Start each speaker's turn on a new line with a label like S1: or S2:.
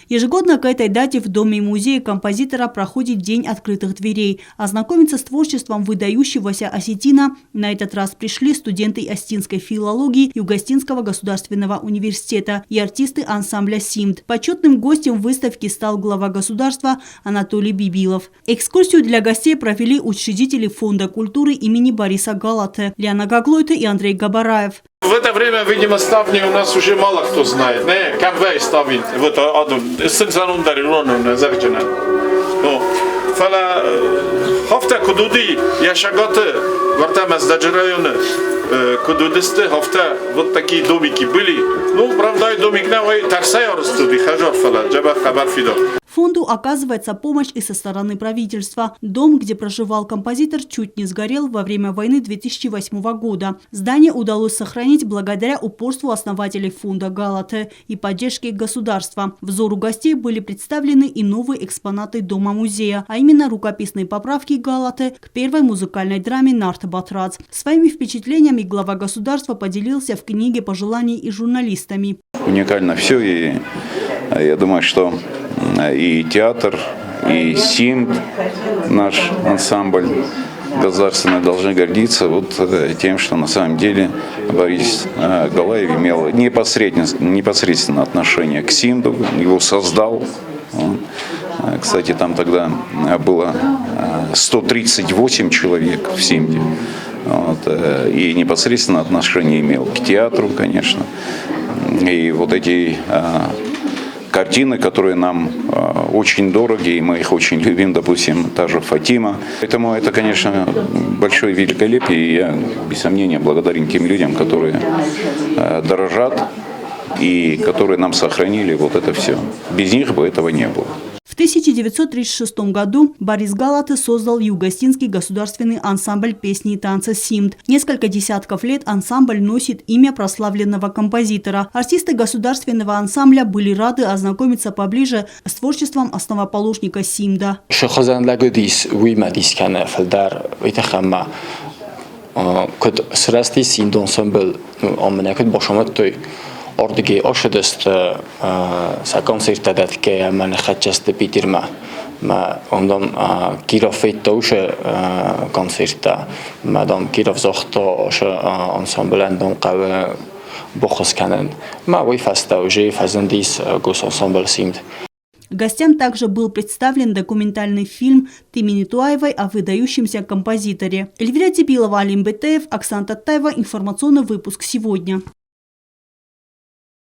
S1: Ежегодно к этой дате в Доме-музее композитора проходит День открытых дверей. Ознакомиться с творчеством выдающегося осетина на этот раз пришли студенты Остинской филологии Юго-Остинского государственного университета и артисты ансамбля «Симд». Почетным гостем выставки стал глава государства Анатолий Бибилов. Экскурсию для гостей провели учредители Фонда культуры имени Бориса Галаты Лиана Гаглойта и Андрей Габараев.
S2: В это время, видимо, ставни у нас уже мало кто знает. Не, как вы ставни, вот сенсаном дарилоном заведено. Но фала хафта кудуди яшагаты вартамас даджрайоны кудудисты хафта вот такие домики были. Ну, правда, домик на вой тарсайорстуди хажор фала джаба хабар фидо.
S1: Фонду оказывается помощь и со стороны правительства. Дом, где проживал композитор, чуть не сгорел во время войны 2008 года. Здание удалось сохранить благодаря упорству основателей фонда Галаты и поддержке государства. Взору гостей были представлены и новые экспонаты Дома-музея, а именно рукописные поправки Галаты к первой музыкальной драме «Нарт Батрац». Своими впечатлениями глава государства поделился в книге пожеланий и журналистами.
S3: Уникально все, и я думаю, что и театр, и СИМД, наш ансамбль государственный, должны гордиться вот тем, что на самом деле Борис Галаев имел непосредственно отношение к СИМДу, его создал. Кстати, там тогда было 138 человек в СИМДе. И непосредственно отношение имел к театру, конечно. И вот эти картины, которые нам очень дороги, и мы их очень любим, допустим, та же Фатима. Поэтому это, конечно, большое великолепие, и я, без сомнения, благодарен тем людям, которые дорожат и которые нам сохранили вот это все. Без них бы этого не было.
S1: В 1936 году Борис Галаты создал Юго-Остинский государственный ансамбль песни и танца «Симд». Несколько десятков лет ансамбль носит имя прославленного композитора. Артисты государственного ансамбля были рады ознакомиться поближе с творчеством основоположника «Симда».
S4: Ordugi oshudest sa koncertadat ke man khatchast Peterma ma ondom Kirov tosche koncerta madam Kirov zochto ensemble andon qaw bokhos kanen ma wi fasta уже фазендис гос ensemble Симд.
S1: Гостям также был представлен документальный фильм Тимини Туаевой о выдающемся композиторе. Эльвира Тибилова, Алим Бетеев, Оксана Таттаева. Информационный выпуск сегодня.